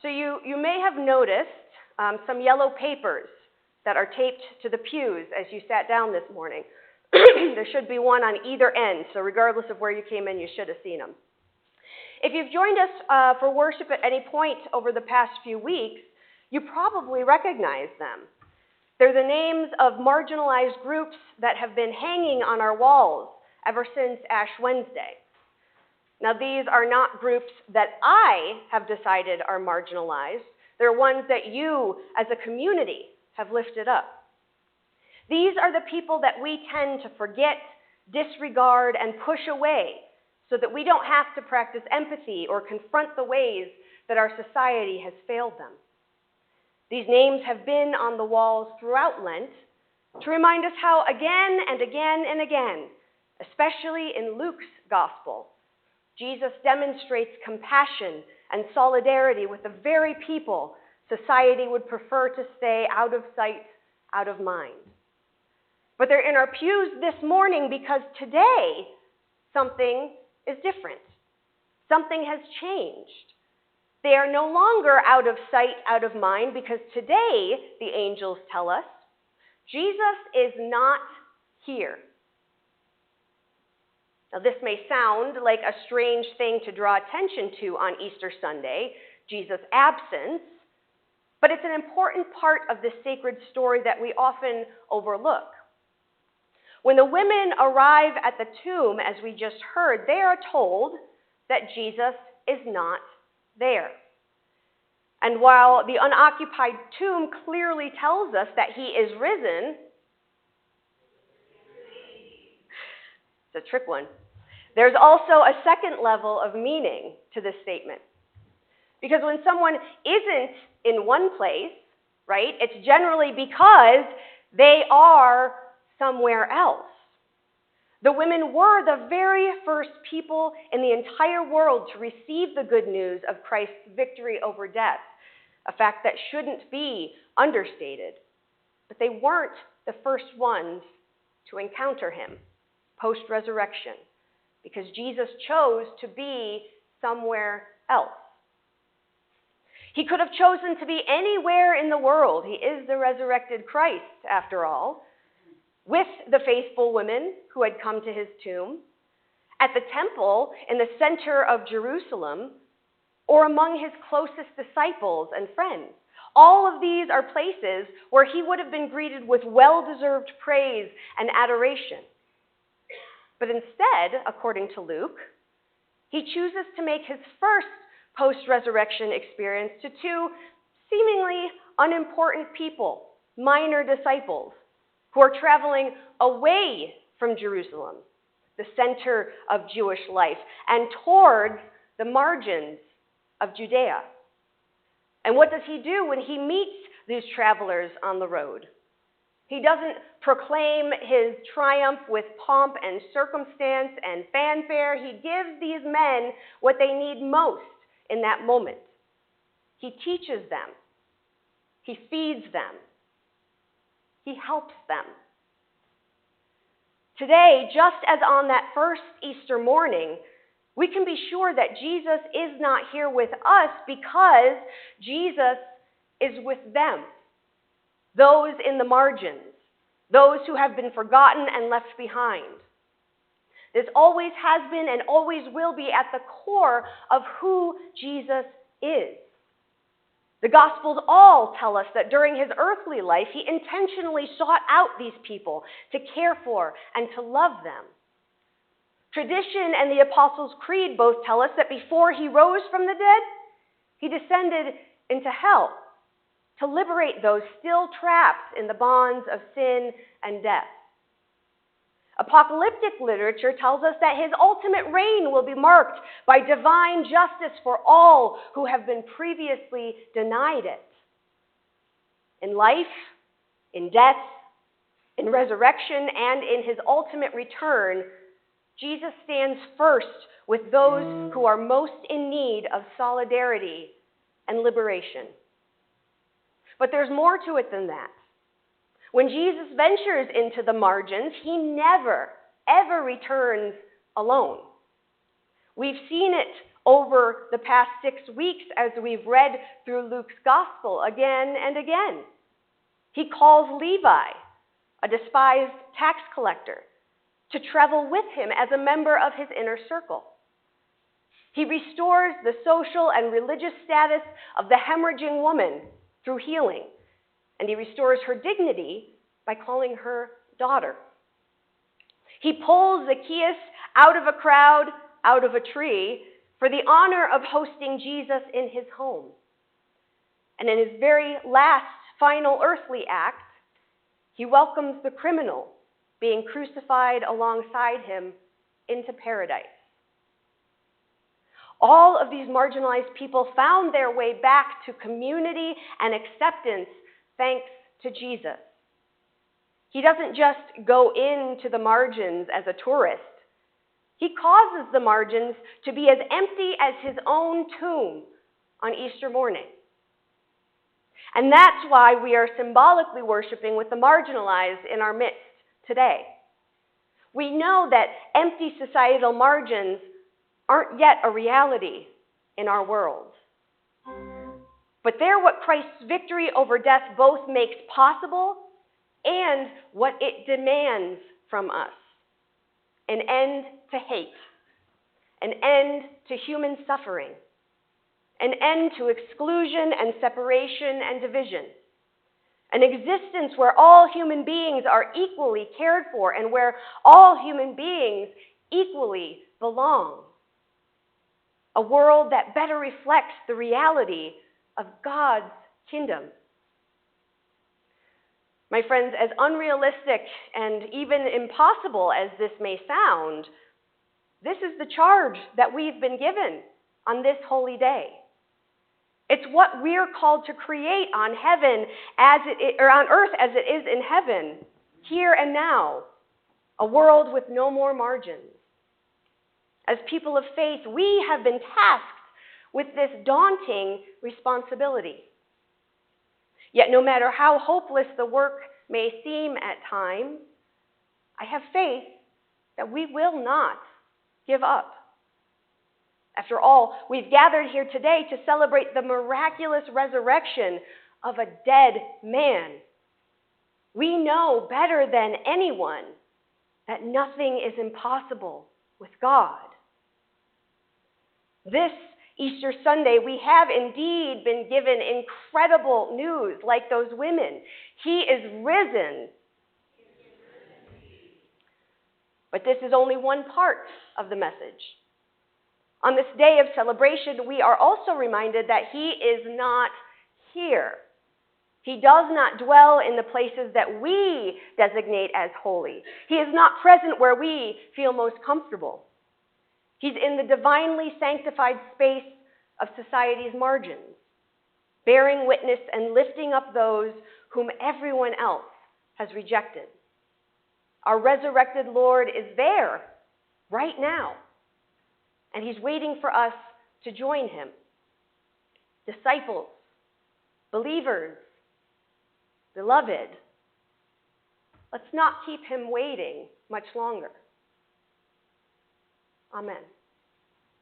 So you may have noticed some yellow papers that are taped to the pews as you sat down this morning. There should be one on either end, so regardless of where you came in, you should have seen them. If you've joined us for worship at any point over the past few weeks, you probably recognize them. They're the names of marginalized groups that have been hanging on our walls ever since Ash Wednesday. Now, these are not groups that I have decided are marginalized. They're ones that you, as a community, have lifted up. These are the people that we tend to forget, disregard, and push away so that we don't have to practice empathy or confront the ways that our society has failed them. These names have been on the walls throughout Lent to remind us how again and again and again, especially in Luke's gospel, Jesus demonstrates compassion and solidarity with the very people society would prefer to stay out of sight, out of mind. But they're in our pews this morning because today something is different. Something has changed. They are no longer out of sight, out of mind, because today, the angels tell us, Jesus is not here. Now, this may sound like a strange thing to draw attention to on Easter Sunday, Jesus' absence, but it's an important part of this sacred story that we often overlook. When the women arrive at the tomb, as we just heard, they are told that Jesus is not there. And while the unoccupied tomb clearly tells us that he is risen, it's a trick one. There's also a second level of meaning to this statement. Because when someone isn't in one place, right, it's generally because they are somewhere else. The women were the very first people in the entire world to receive the good news of Christ's victory over death, a fact that shouldn't be understated. But they weren't the first ones to encounter him post-resurrection, because Jesus chose to be somewhere else. He could have chosen to be anywhere in the world. He is the resurrected Christ, after all, with the faithful women who had come to his tomb, at the temple in the center of Jerusalem, or among his closest disciples and friends. All of these are places where he would have been greeted with well-deserved praise and adoration. But instead, according to Luke, he chooses to make his first post-resurrection experience to two seemingly unimportant people, minor disciples, who are traveling away from Jerusalem, the center of Jewish life, and towards the margins of Judea. And what does he do when he meets these travelers on the road? He doesn't proclaim his triumph with pomp and circumstance and fanfare. He gives these men what they need most in that moment. He teaches them. He feeds them. He helps them. Today, just as on that first Easter morning, we can be sure that Jesus is not here with us because Jesus is with them, those in the margins, those who have been forgotten and left behind. This always has been and always will be at the core of who Jesus is. The Gospels all tell us that during his earthly life, he intentionally sought out these people to care for and to love them. Tradition and the Apostles' Creed both tell us that before he rose from the dead, he descended into hell to liberate those still trapped in the bonds of sin and death. Apocalyptic literature tells us that his ultimate reign will be marked by divine justice for all who have been previously denied it. In life, in death, in resurrection, and in his ultimate return, Jesus stands first with those who are most in need of solidarity and liberation. But there's more to it than that. When Jesus ventures into the margins, he never, ever returns alone. We've seen it over the past 6 weeks as we've read through Luke's gospel again and again. He calls Levi, a despised tax collector, to travel with him as a member of his inner circle. He restores the social and religious status of the hemorrhaging woman through healing, and he restores her dignity by calling her daughter. He pulls Zacchaeus out of a crowd, out of a tree, for the honor of hosting Jesus in his home. And in his very last, final earthly act, he welcomes the criminal being crucified alongside him into paradise. All of these marginalized people found their way back to community and acceptance thanks to Jesus. He doesn't just go into the margins as a tourist. He causes the margins to be as empty as his own tomb on Easter morning. And that's why we are symbolically worshiping with the marginalized in our midst today. We know that empty societal margins aren't yet a reality in our world. But they're what Christ's victory over death both makes possible and what it demands from us. An end to hate, an end to human suffering, an end to exclusion and separation and division, an existence where all human beings are equally cared for and where all human beings equally belong. A world that better reflects the reality of God's kingdom. My friends, as unrealistic and even impossible as this may sound, this is the charge that we've been given on this holy day. It's what we're called to create on heaven or on earth as it is in heaven, here and now, a world with no more margins. As people of faith, we have been tasked with this daunting responsibility. Yet no matter how hopeless the work may seem at times, I have faith that we will not give up. After all, we've gathered here today to celebrate the miraculous resurrection of a dead man. We know better than anyone that nothing is impossible with God. This Easter Sunday, we have indeed been given incredible news like those women. He is risen. But this is only one part of the message. On this day of celebration, we are also reminded that he is not here. He does not dwell in the places that we designate as holy. He is not present where we feel most comfortable. He's in the divinely sanctified space of society's margins, bearing witness and lifting up those whom everyone else has rejected. Our resurrected Lord is there right now, and he's waiting for us to join him. Disciples, believers, beloved, let's not keep him waiting much longer. Amen.